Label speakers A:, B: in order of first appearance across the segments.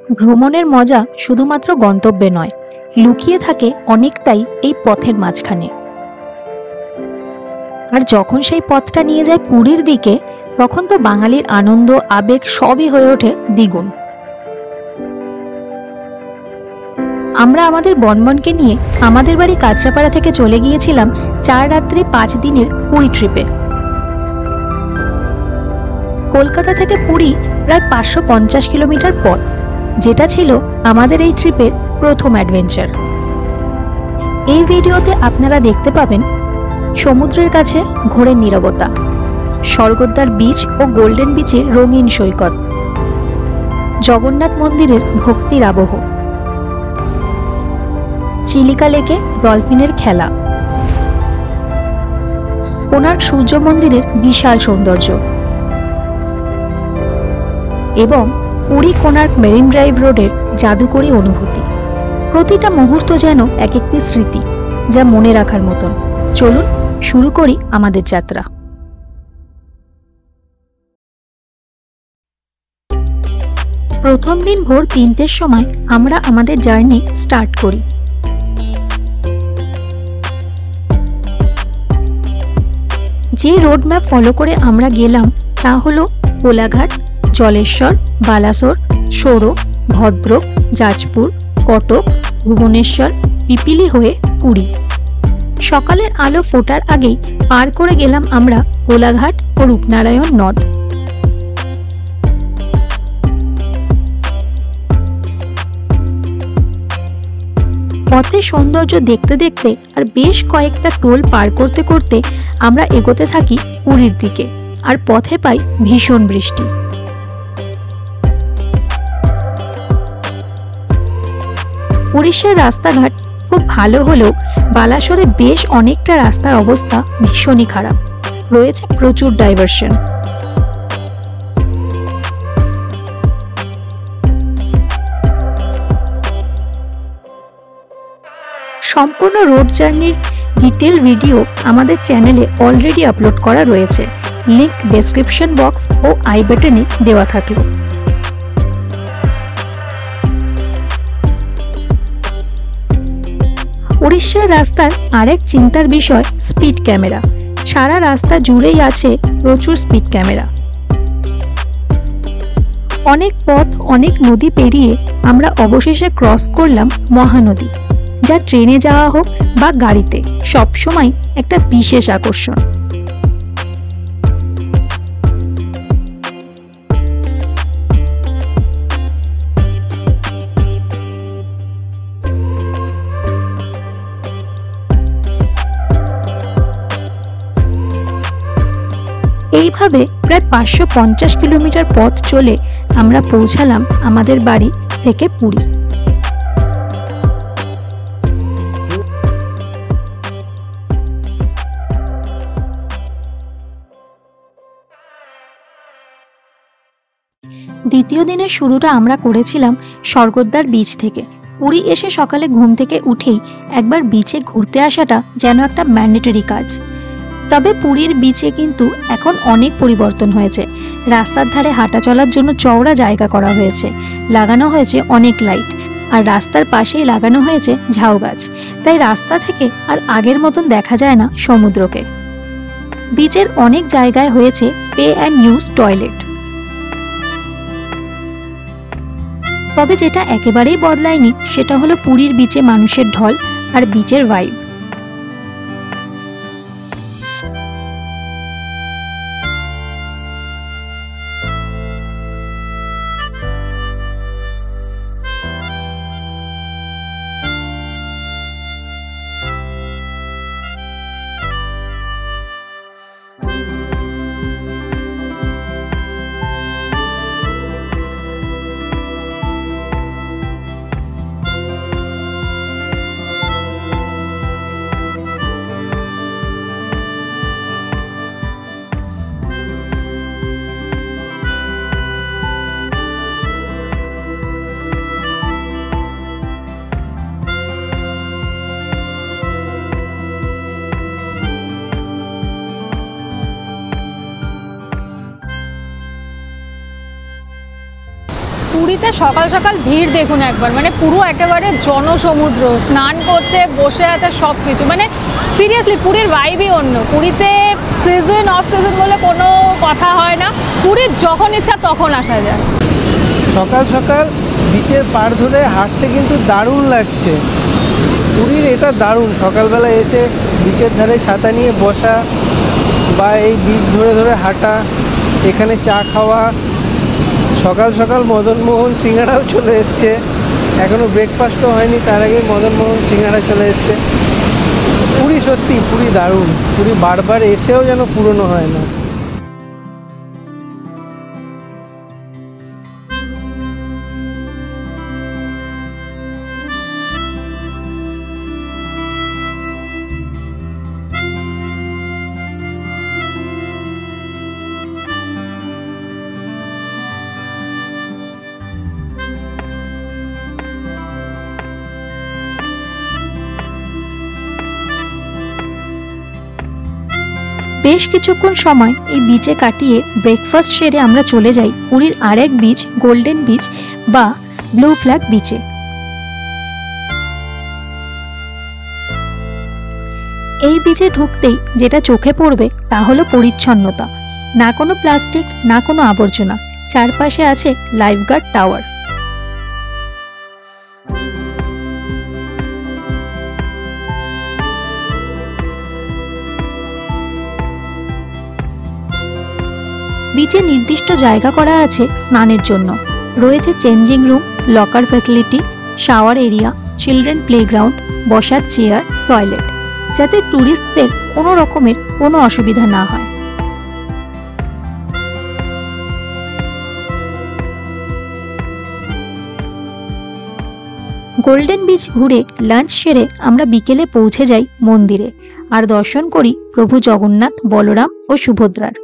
A: ভ্রমণের মজা শুধুমাত্র গন্তব্যে নয়, লুকিয়ে থাকে অনেকটাই এই পথের মাঝখানে। আর যখন সেই পথটা নিয়ে যায় পুরীর দিকে, তখন তো বাঙালির আনন্দ আবেগ সবই হয়ে ওঠে দ্বিগুণ। আমরা আমাদের বনবনকে নিয়ে আমাদের বাড়ি কাঁচরাপাড়া থেকে চলে গিয়েছিলাম 4 রাত্রি 5 দিনের পুরী ট্রিপে। কলকাতা থেকে পুরী প্রায় 550 কিলোমিটার পথ, যেটা ছিল আমাদের এই ট্রিপের প্রথম অ্যাডভেঞ্চার। এই ভিডিওতে আপনারা দেখতে পাবেন সমুদ্রের কাছে ঘোরের নীরবতা, স্বর্গদ্বার বিচ ও গোল্ডেন বিচের রঙিন সৈকত, জগন্নাথ মন্দিরের ভক্তির আবহ, চিলিকা লেকে ডলফিনের খেলা, কোণার্ক সূর্য মন্দিরের বিশাল সৌন্দর্য এবং পুরী কোণার্ক মেরিন ড্রাইভ রোডের জাদুকরী অনুভূতি। প্রতিটা মুহূর্ত যেন এক একটি স্মৃতি, যা মনে রাখার মতন। চলুন শুরু করি আমাদের যাত্রা। প্রথম দিন ভোর 3টের সময় আমরা আমাদের জার্নি স্টার্ট করি। যে রোড ম্যাপ ফলো করে আমরা গেলাম তা হলো কোলাঘাট, জলেশ্বর, বালাসোর, সোরো, ভদ্রক, যাজপুর, কটক, ভুবনেশ্বর, পিপিলি হয়ে পুরী। সকালের আলো ফোটার আগেই পার করে গেলাম আমরা কোলাঘাট ও রূপনারায়ণ নদ। পথে সৌন্দর্য দেখতে দেখতে আর বেশ কয়েকটা টোল পার করতে করতে আমরা এগোতে থাকি পুরীর দিকে। আর পথে পাই ভীষণ বৃষ্টি। উড়িষ্যার রাস্তাঘাট খুব ভালো হলেও বালাসোরে বেশ অনেকটা রাস্তার অবস্থা ভীষণই খারাপ, রয়েছে প্রচুর ডাইভারশন। সম্পূর্ণ রোড জার্নির ডিটেল ভিডিও আমাদের চ্যানেলে অলরেডি আপলোড করা রয়েছে, লিংক ডেসক্রিপশন বক্স ও আই বাটনে দেওয়া থাকলো। উড়িষ্যার রাস্তার আরেক চিন্তার বিষয় স্পিড ক্যামেরা। সারা রাস্তা জুড়েই আছে প্রচুর স্পিড ক্যামেরা। অনেক পথ, অনেক নদী পেরিয়ে আমরা অবশেষে ক্রস করলাম মহানদী, যা ট্রেনে যাওয়া হোক বা গাড়িতে সবসময় একটা বিশেষ আকর্ষণ। এইভাবে প্রায় 550 কিলোমিটার পথ চলে আমরা পৌঁছালাম আমাদের বাড়ি থেকে পুরী। দ্বিতীয় দিনের শুরুটা আমরা করেছিলাম স্বর্গদ্বার বিচ থেকে। পুরী এসে সকালে ঘুম থেকে উঠেই একবার বিচে ঘুরতে আসাটা যেন একটা ম্যান্ডেটরি কাজ। তবে পুরীর বিচে কিন্তু এখন অনেক পরিবর্তন হয়েছে। রাস্তার ধারে হাঁটা চলার জন্য চওড়া জায়গা করা হয়েছে, লাগানো হয়েছে অনেক লাইট, আর রাস্তার পাশেই লাগানো হয়েছে ঝাউ গাছ। তাই রাস্তা থেকে আর আগের মতন দেখা যায় না সমুদ্রকে। বিচের অনেক জায়গায় হয়েছে পে অ্যান্ড ইউজ টয়লেট। তবে যেটা একেবারেই বদলায়নি সেটা হলো পুরীর বিচে মানুষের ঢল আর বিচের ভাইব।
B: পুরীতে সকাল সকাল ভিড় দেখুন একবার, মানে পুরো একেবারে জনসমুদ্র, স্নান করছে, বসে আছে, সব কিছু, মানে সিরিয়াসলি পুরীর ভাইবই অন্য। পুরীতে সিজন অফ সিজন বলে কোনো কথা হয় না, পুরীর যখন ইচ্ছা তখন আসা যায়।
C: সকাল সকাল বিচের পাড় ধরে হাঁটতে কিন্তু দারুণ লাগছে। পুরীর এটা দারুণ, সকালবেলা এসে বিচের ধারে ছাতা নিয়ে বসা বা এই বিচ ধরে ধরে হাঁটা, এখানে চা খাওয়া। সকাল সকাল মদনমোহন সিঙ্গাড়াও চলে এসছে, এখনও ব্রেকফাস্টও হয়নি, তার আগে মদনমোহন সিঙ্গাড়া চলে এসছে। পুরী সত্যি, পুরী দারুণ। পুরী বারবার এসেও যেন পুরনো হয় না।
A: বেশ কিছুক্ষণ সময় এই বিচে কাটিয়ে ব্রেকফাস্ট সেরে আমরা চলে যাই পুরীর আরেক বিচ, গোল্ডেন বিচ বা ব্লু ফ্ল্যাগ বিচে। এই বিচে ঢুকতেই যেটা চোখে পড়বে তা হলো পরিচ্ছন্নতা। না কোনো প্লাস্টিক, না কোনো আবর্জনা, চারপাশে আছে লাইফগার্ড টাওয়ার। বিচে নির্দিষ্ট জায়গা করা আছে স্নানের জন্য। রয়েছে changing room, locker facility, shower area, children playground, বসার চেয়ার, টয়লেট, যাতে ট্যুরিস্টদের কোনো রকমের কোনো অসুবিধা না হয়। গোল্ডেন বিচ ঘুরে লাঞ্চ সেরে আমরা বিকেলে পৌঁছে যাই মন্দিরে আর দর্শন করি প্রভু জগন্নাথ, বলরাম ও সুভদ্রার।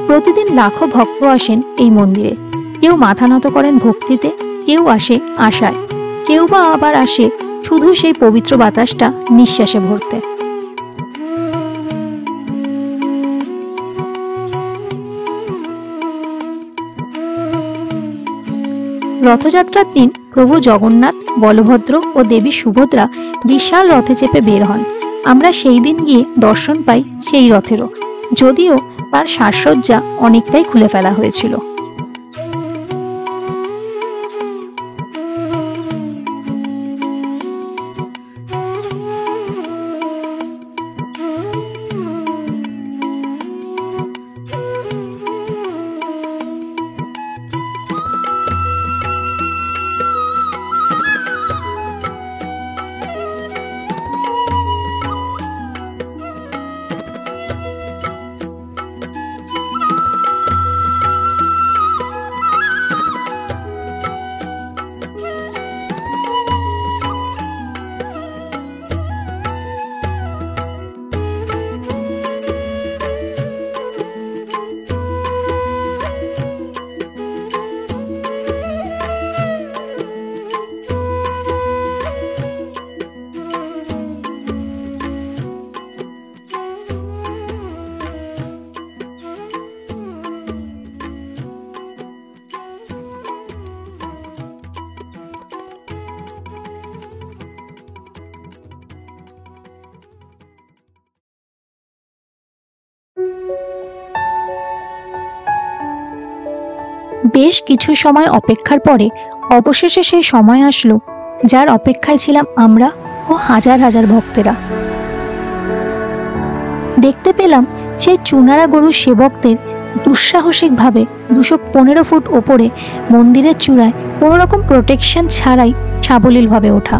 A: প্রতিদিন লাখো ভক্ত আসেন এই মন্দিরে। কেউ মাথা নত করেন ভক্তিতে, কেউ আসে আশায়, কেউ বা আবার আসে শুধু সেই পবিত্র বাতাসটা নিঃশ্বাসে ভরতে। রথযাত্রার দিন প্রভু জগন্নাথ, বলভদ্র ও দেবী সুভদ্রা বিশাল রথে চেপে বের হন। আমরা সেই দিন গিয়ে দর্শন পাই সেই রথেরও, যদিও তার সাজসজ্জা অনেকটাই খুলে ফেলা হয়েছিল। বেশ কিছু সময় অপেক্ষার পরে অবশেষে সেই সময় আসলো যার অপেক্ষায় ছিলাম আমরা ও হাজার হাজার ভক্তেরা। দেখতে পেলাম সেই চুনারা গরুর সেবকদের দুঃসাহসিকভাবে 215 ফুট ওপরে মন্দিরের চূড়ায় কোনো রকম প্রোটেকশন ছাড়াই সাবলীলভাবে ওঠা।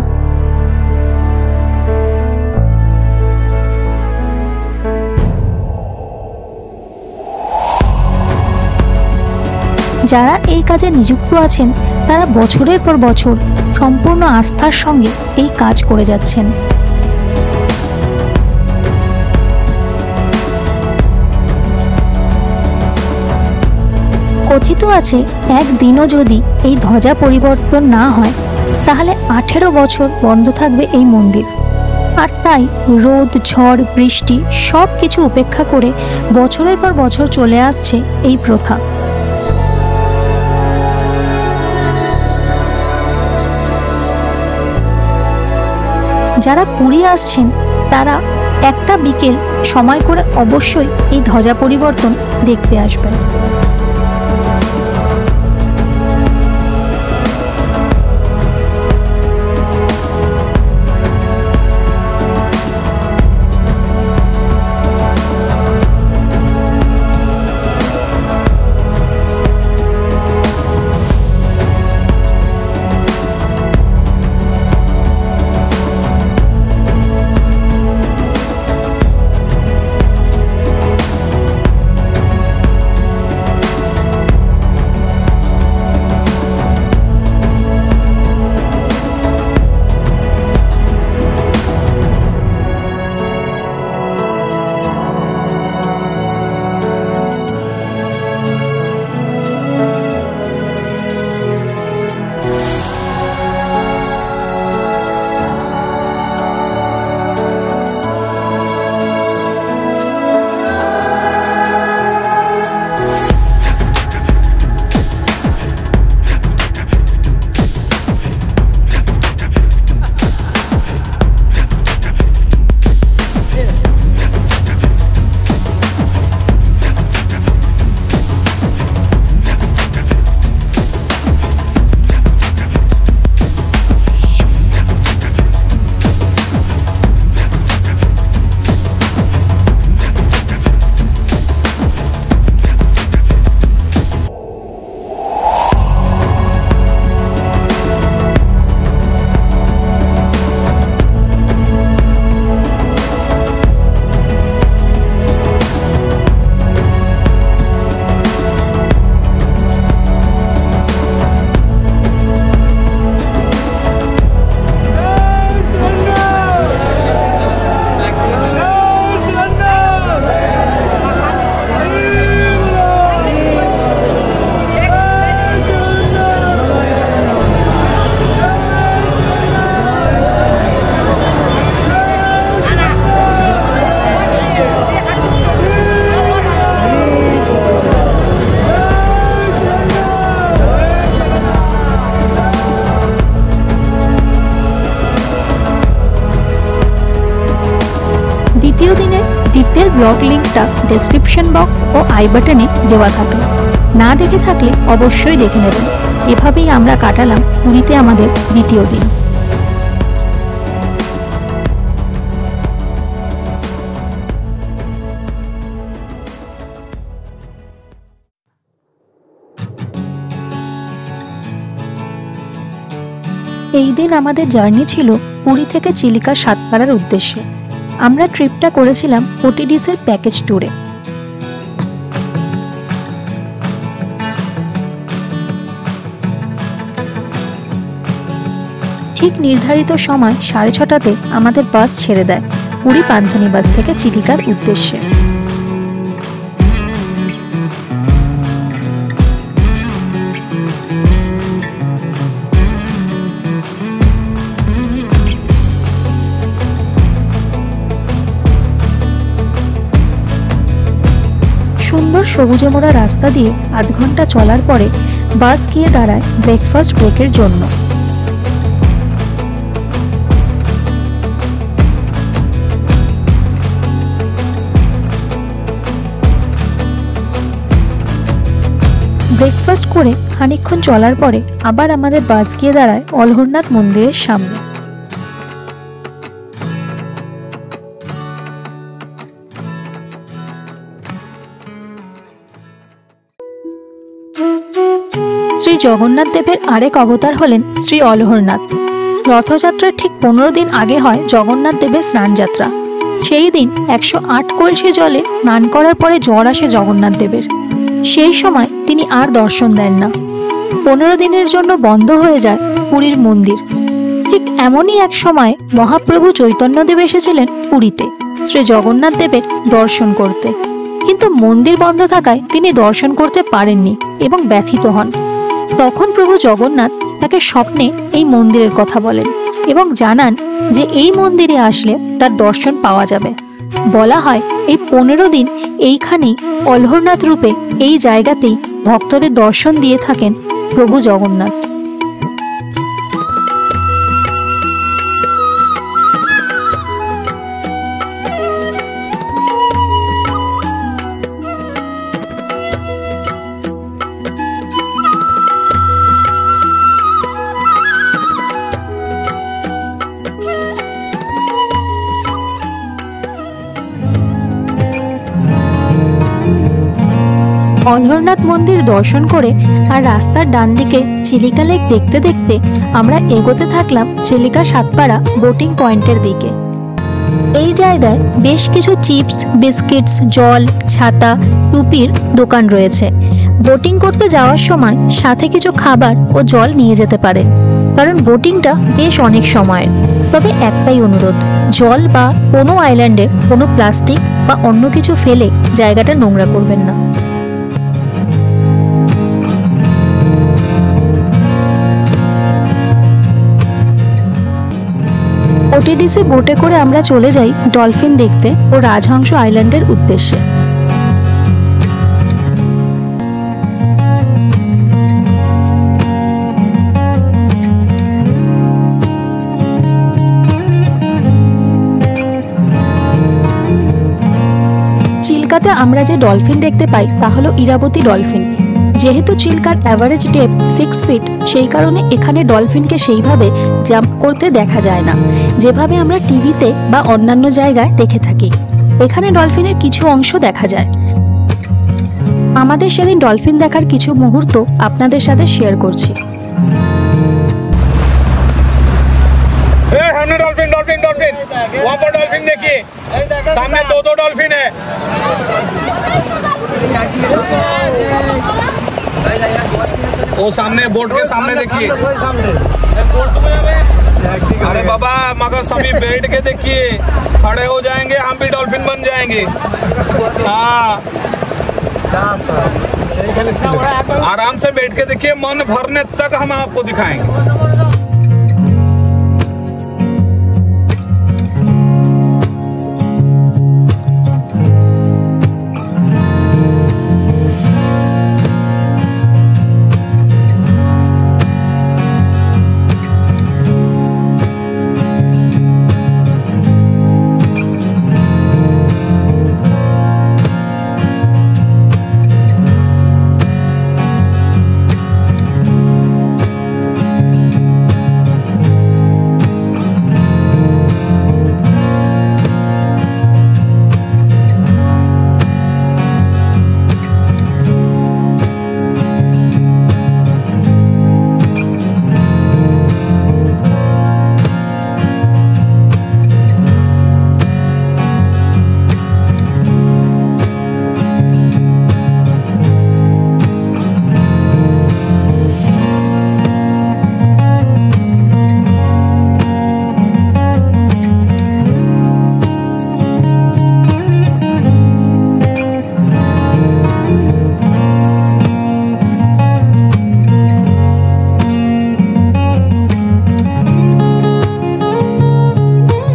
A: যারা এই কাজে নিযুক্ত আছেন তারা বছরের পর বছর সম্পূর্ণ আস্থার সঙ্গে এই কাজ করে যাচ্ছেন। কথিত আছে একদিনও যদি এই ধ্বজা পরিবর্তন না হয় তাহলে 18 বছর বন্ধ থাকবে এই মন্দির। আর তাই রোদ, ঝড়, বৃষ্টি সব কিছু উপেক্ষা করে বছরের পর বছর চলে আসছে এই প্রথা। যারা পুরী আসছেন তারা একটা বিকেল সময় করে অবশ্যই এই ধ্বজা পরিবর্তন দেখতে আসবেন। দ্বিতীয় দিনের ডিটেল ব্লগ লিঙ্কটা ডেসক্রিপশন বক্স ও আই বাটনে দেওয়া থাকবে, না দেখে থাকলে অবশ্যই দেখে নেবেন। এভাবেই আমরা কাটালাম পুরীতে আমাদের দ্বিতীয় দিন। এই দিন আমাদের জার্নি ছিল পুরী থেকে চিলিকা সাতপাড়ার উদ্দেশ্যে। আমরা ট্রিপটা করেছিলাম ওটিডিসের প্যাকেজ ট্যুরে। ঠিক নির্ধারিত সময় 6:30টাতে আমাদের বাস ছেড়ে দেয় পুরী পান্থনিবাস থেকে চিলিকার উদ্দেশ্যে। সুন্দর সবুজে মোড়া রাস্তা দিয়ে আধ ঘন্টা চলার পরে বাস গিয়ে দাঁড়ায় ব্রেকফাস্ট ব্রেকের জন্য। ব্রেকফাস্ট করে খানিকক্ষণ চলার পরে আবার আমাদের বাস গিয়ে দাঁড়ায় অলহরনাথ মন্দিরের সামনে। শ্রী জগন্নাথ দেবের আরেক অবতার হলেন শ্রী অলহরনাথ। রথযাত্রার ঠিক 15 দিন আগে হয় জগন্নাথ দেবের স্নানযাত্রা। সেই দিন 108 কলসি জলে স্নান করার পরে জ্বর আসে জগন্নাথ দেবের। সেই সময় তিনি আর দর্শন দেন না। 15 দিনের জন্য বন্ধ হয়ে যায় পুরীর মন্দির। ঠিক এমনই এক সময় মহাপ্রভু চৈতন্যদেব এসেছিলেন পুরীতে শ্রী জগন্নাথ দেবের দর্শন করতে, কিন্তু মন্দির বন্ধ থাকায় তিনি দর্শন করতে পারেননি এবং ব্যথিত হন। তখন প্রভু জগন্নাথ তাকে স্বপ্নে এই মন্দিরের কথা বলেন এবং জানান যে এই মন্দিরে আসলে তার দর্শন পাওয়া যাবে। বলা হয় এই 15 দিন এইখানেই অলহরনাথ রূপে এই জায়গাতেই ভক্তদের দর্শন দিয়ে থাকেন প্রভু জগন্নাথ। অলহরনাথ মন্দির দর্শন করে আর রাস্তার ডান দিকে চিলিকা লেক দেখতে দেখতে আমরা এগোতে থাকলাম চিলিকা সাতপাড়া বোটিং পয়েন্টের দিকে। এই জায়গায় বেশ কিছু চিপস, বিস্কিটস, জল, ছাতা, টুপির দোকান রয়েছে। বোটিং করতে যাওয়ার সময় সাথে কিছু খাবার ও জল নিয়ে যেতে পারে, কারণ বোটিংটা বেশ অনেক সময়ের। তবে একটাই অনুরোধ, জল বা কোনো আইল্যান্ডে কোনো প্লাস্টিক বা অন্য কিছু ফেলে জায়গাটা নোংরা করবেন না। ওটিডিসি বোটে করে আমরা চলে যাই ডলফিন দেখতে ও রাজহংস আইল্যান্ডের উদ্দেশ্যে। চিল্কাতে আমরা যে ডলফিন দেখতে পাই তা হলো ইরাবতী ডলফিন। যেহেতু চিল্কার অ্যাভারেজ ডেপথ 6 ফিট, সেই কারণে এখানে ডলফিনকে সেইভাবে জাম্প করতে দেখা যায় না যেভাবে আমরা টিভিতে বা অন্যান্য জায়গায় দেখে থাকি। এখানে ডলফিনের কিছু অংশ দেখা যায়। আমাদের সেদিন ডলফিন দেখার কিছু মুহূর্ত আপনাদের সাথে শেয়ার করছি।
D: हमने डॉल्फिन डॉल्फिन डॉल्फिन वहाँ पर डॉल्फिन देखिए, सामने दो डॉल्फिन है। वो सामने बोट के सामने देखिए। अरे बाबा, मगर सभी बैठ के देखिए, खड़े हो जाएंगे हम भी डॉल्फिन बन जाएंगे। हाँ, आराम से बैठ के देखिए, मन भरने तक हम आपको दिखाएंगे।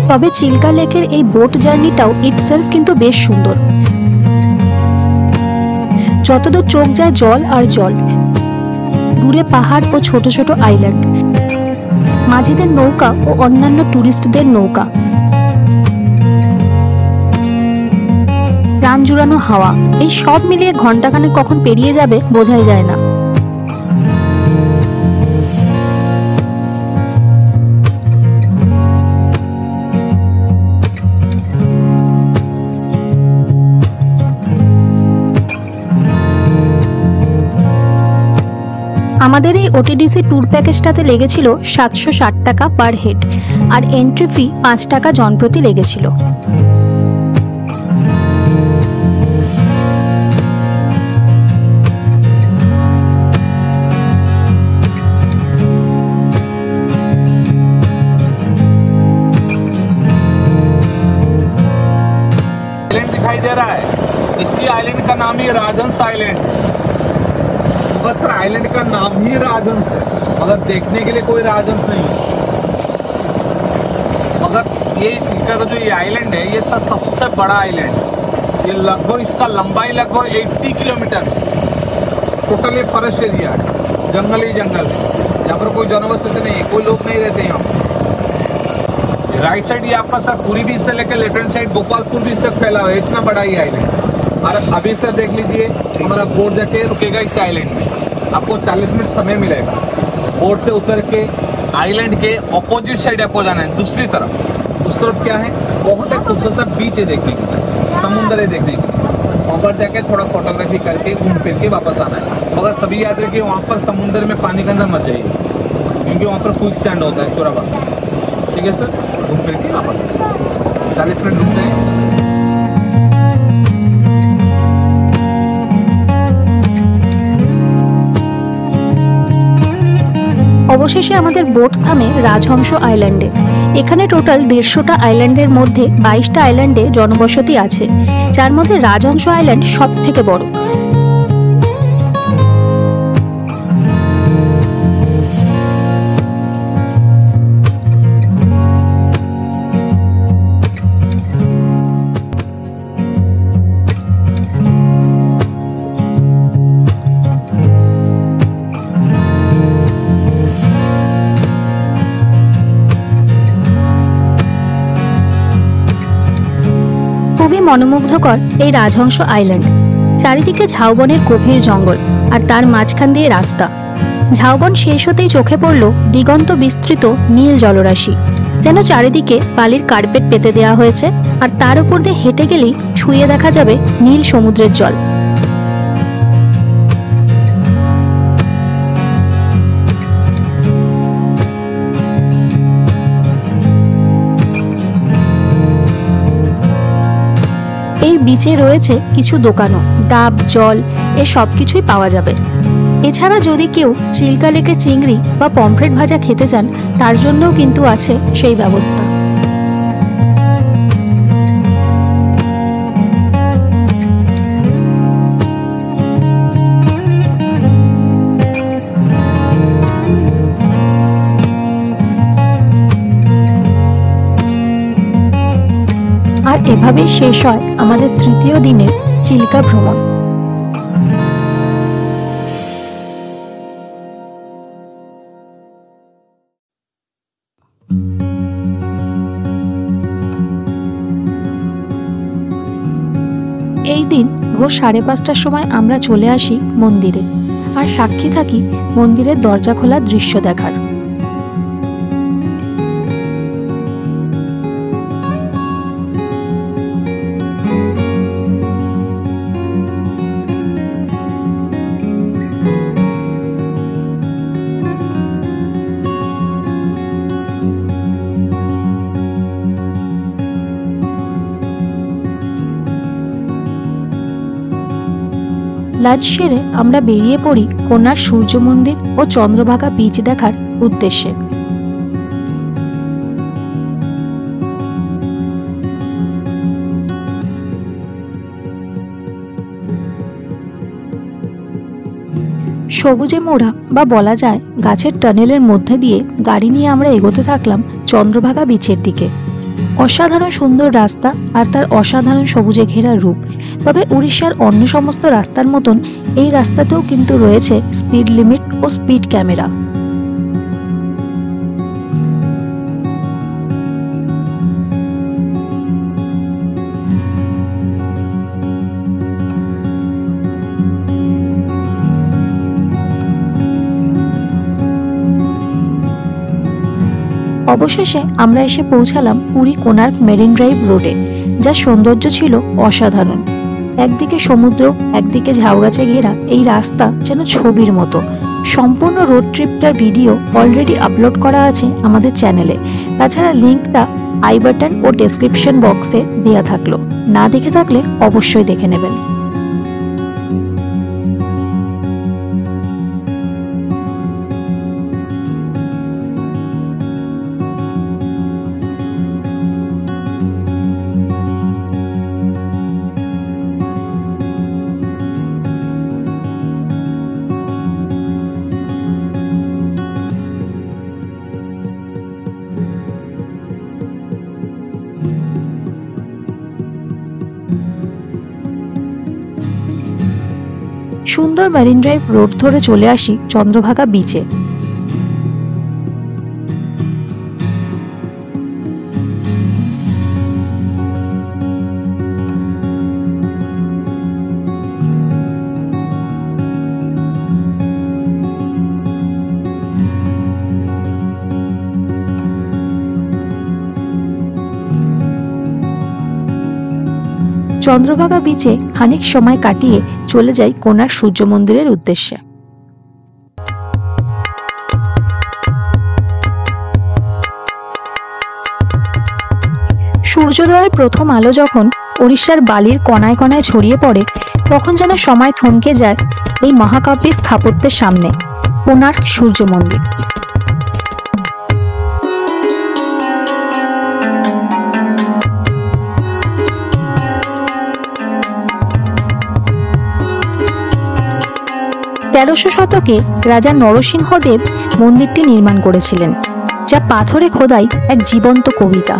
A: তবে চিল্কা লেকের এই বোট জার্নিটাও ইটসেলফ কিন্তু বেশ সুন্দর। যতদূর চোখ যায় জল আর জল, দূরে পাহাড় ও ছোট ছোট আইল্যান্ড, মাঝিদের নৌকা ও অন্যান্য টুরিস্টদের নৌকা, প্রাণ জুড়ানো হাওয়া, এই সব মিলিয়ে ঘন্টাখানেক কখন পেরিয়ে যাবে বোঝাই যায় না। আমাদের এই ওটিডিসি ট্যুর প্যাকেজটাতে লেগেছিল 760 টাকা পার হেড, আর এন্ট্রি ফি 5 টাকা জনপ্রতি লেগেছিল।
D: आइलैंड का नाम ही राजहंस आइलैंड, बस आइलैंड का नाम ही राजहंस है, मगर देखने के लिए कोई राजहंस नहीं है। मगर ये चिल्का का जो ये आइलैंड है, ये सबसे बड़ा आइलैंड है। ये लगभग इसका लंबाई लगभग 80 किलोमीटर है। टोटल ये फॉरेस्ट एरिया है, जंगल ही जंगल है। यहाँ पर कोई जनवसति नहीं है, कोई लोग नहीं रहते यहाँ पर। राइट साइड ये आपका सर पूरी बीच से लेकर लेफ्ट हैंड साइड गोपालपुर बीच तक फैला हुआ है, इतना बड़ा ही आइलैंड। और अभी सर देख लीजिए, हमारा बोट जाके रुकेगा इस आइलैंड में, आपको 40 मिनट समय मिलेगा। बोट से उतर के आइलैंड के ऑपोजिट साइड आपको जाना है, दूसरी तरफ। उस तरफ क्या है, बहुत एक खूबसूरत सा बीच है देखने के लिए, समुद्र है देखने के लिए। वहाँ पर जाके थोड़ा फोटोग्राफी करके घूम फिर के वापस आना है। मगर सभी याद रखिए, वहाँ पर समुद्र में पानी के अंदर मत जाइए, क्योंकि वहाँ पर क्विक सैंड होता है चोराबाग। ठीक है सर, घूम फिर के वापस 40 मिनट रुकते हैं।
A: অবশেষে আমাদের বোট থামে রাজহংস আইল্যান্ডে। এখানে টোটাল 150টা আইল্যান্ডের মধ্যে 22টা আইল্যান্ডে জনবসতি আছে, যার মধ্যে রাজহংস আইল্যান্ড সব থেকে বড়। খুবই মনোমুগ্ধকর এই রাজহংস আইল্যান্ড। চারিদিকে ঝাউবনের গভীর জঙ্গল, আর তার মাঝখান দিয়ে রাস্তা। ঝাউবন শেষ হতেই চোখে পড়ল দিগন্ত বিস্তৃত নীল জলরাশি, যেন চারিদিকে বালির কার্পেট পেতে দেওয়া হয়েছে, আর তার উপর দিয়ে হেঁটে গেলেই ছুঁয়ে দেখা যাবে নীল সমুদ্রের জল। এই বিচে রয়েছে কিছু দোকানও, ডাব, জল এ সব কিছুই পাওয়া যাবে। এছাড়া যদি কেউ চিল্কা লেকের চিংড়ি বা পমফ্রেট ভাজা খেতে চান, তার জন্যও কিন্তু আছে সেই ব্যবস্থা। আর এভাবেই শেষ হয় আমাদের তৃতীয় দিনের চিল্কা ভ্রমণ। এই দিন ভোর 5:30টার সময় আমরা চলে আসি মন্দিরে, আর সাক্ষী থাকি মন্দিরের দরজা খোলা দৃশ্য দেখার। লাঞ্চ সেরে আমরা বেরিয়ে পড়ি কোণার্ক সূর্য মন্দির ও চন্দ্রভাগা বিচ দেখার উদ্দেশ্যে। সবুজে মোড়া বা বলা যায় গাছের টানেলের মধ্যে দিয়ে গাড়ি নিয়ে আমরা এগোতে থাকলাম চন্দ্রভাগা বিচের দিকে। অসাধারণ সুন্দর রাস্তা আর তার অসাধারণ সবুজে ঘেরা রূপ। তবে উড়িষ্যার অন্য সমস্ত রাস্তার মতন এই রাস্তাতেও কিন্তু রয়েছে স্পিড লিমিট ও স্পিড ক্যামেরা। অবশেষে আমরা এসে পৌঁছালাম পুরী কোণার্ক মেরিন ড্রাইভ রোডে, যার সৌন্দর্য ছিল অসাধারণ। একদিকে সমুদ্র, একদিকে ঝাউগাছে ঘেরা এই রাস্তা যেন ছবির মতো। সম্পূর্ণ রোড ট্রিপটার ভিডিও অলরেডি আপলোড করা আছে আমাদের চ্যানেলে। তাছাড়া লিঙ্কটা আই বাটন ও ডেসক্রিপশন বক্সে দেওয়া থাকলো, না দেখে থাকলে অবশ্যই দেখে নেবেন। সুন্দর মেরিন ড্রাইভ রোড ধরে চলে আসি চন্দ্রভাগা বিচে। চন্দ্রভাগা বিচে খানিক সময় কাটিয়ে চলে যাই কোণার্ক সূর্য মন্দিরের উদ্দেশ্যে। সূর্যোদয়ের প্রথম আলো যখন ওড়িশার বালির কণায় কণায় ছড়িয়ে পড়ে, তখন যেন সময় থমকে যায় এই মহাকাব্যিক স্থাপত্যের সামনে, কোণার্ক সূর্য মন্দির। তেরোশো শতকে রাজা নরসিংহদেব মন্দিরটি নির্মাণ করেছিলেন, যা পাথরে খোদাই এক জীবন্ত কবিতা।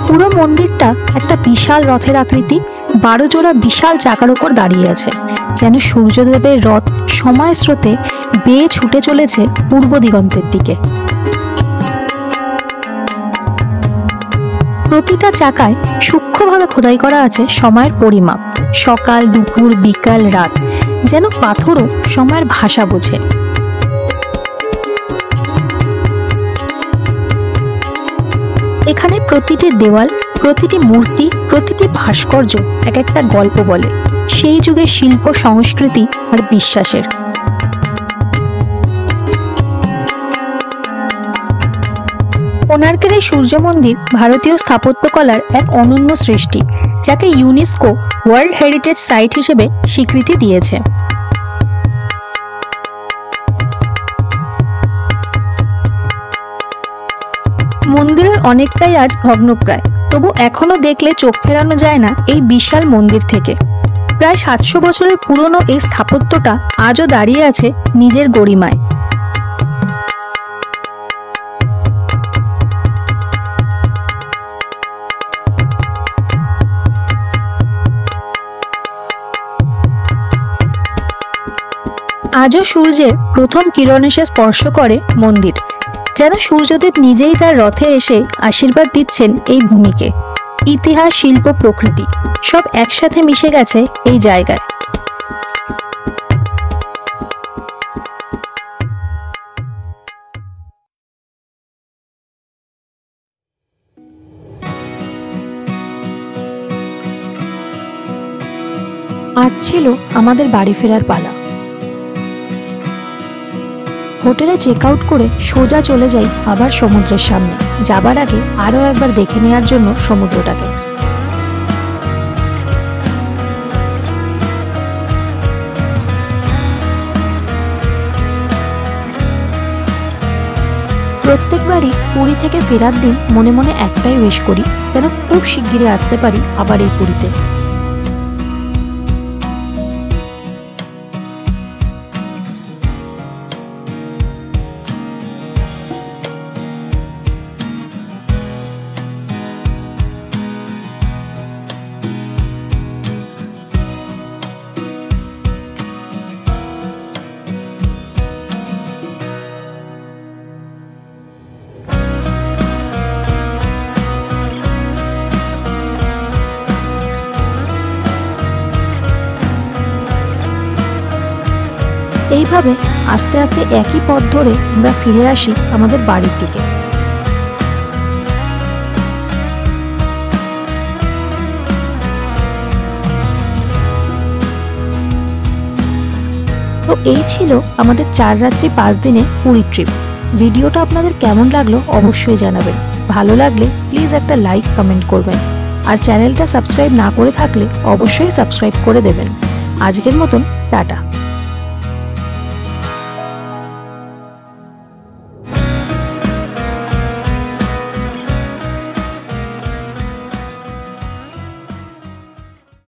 A: পুরো মন্দিরটা একটা বিশাল রথের আকৃতি, 12 জোড়া বিশাল চাকার উপর দাঁড়িয়ে আছে, যেন সূর্যদেবের রথ সময় স্রোতে বেয়ে ছুটে চলেছে পূর্ব দিগন্তের দিকে। প্রতিটা চাকায় সূক্ষ্মভাবে খোদাই করা আছে সময়ের পরিমাপ, সকাল, দুপুর, বিকাল, রাত, যেন পাথরও সময়ের ভাষা বোঝে। এখানে প্রতিটি দেওয়াল, প্রতিটি মূর্তি, প্রতিটি ভাস্কর্য এক একটা গল্প বলে সেই যুগের শিল্প, সংস্কৃতি আর বিশ্বাসের। কোণার্কের এই সূর্য মন্দির ভারতীয় স্থাপত্যকলার এক অনন্য সৃষ্টি, যাকে ইউনেস্কো ওয়ার্ল্ড হেরিটেজ সাইট হিসেবে স্বীকৃতি দিয়েছে। মন্দিরের অনেকটাই আজ ভগ্নপ্রায়, তবু এখনো দেখলে চোখ ফেরানো যায় না এই বিশাল মন্দির থেকে। প্রায় 700 বছরের পুরনো এই স্থাপত্যটা আজও দাঁড়িয়ে আছে নিজের গরিমায়। আজও সূর্যের প্রথম কিরণ এসে স্পর্শ করে মন্দির, যেন সূর্যদেব নিজেই তার রথে এসে আশীর্বাদ দিচ্ছেন এই ভূমিকে। ইতিহাস, শিল্প, প্রকৃতি সব একসাথে মিশে গেছে এই জায়গায়। আজ ছিল আমাদের বাড়ি ফেরার পালা। হোটেলে চেক আউট করে সোজা চলে যাই আবার সমুদ্রের সামনে, যাবার আগে আরও একবার দেখে নেওয়ার জন্য সমুদ্রটাকে। প্রত্যেকবারই পুরী থেকে ফেরার দিন মনে মনে একটাই উইশ করি, যেন খুব শিগগিরই আসতে পারি আবার এই পুরীতে। এইভাবে আস্তে আস্তে একই পথ ধরে আমরা ফিরে আসি আমাদের বাড়ির দিকে। তো এই ছিল আমাদের 4 রাত্রি 5 দিনে পুরী ট্রিপ। ভিডিওটা আপনাদের কেমন লাগলো অবশ্যই জানাবেন। ভালো লাগলে প্লিজ একটা লাইক, কমেন্ট করবেন, আর চ্যানেলটা সাবস্ক্রাইব না করে থাকলে অবশ্যই সাবস্ক্রাইব করে দেবেন। আজকের মতন টাটা।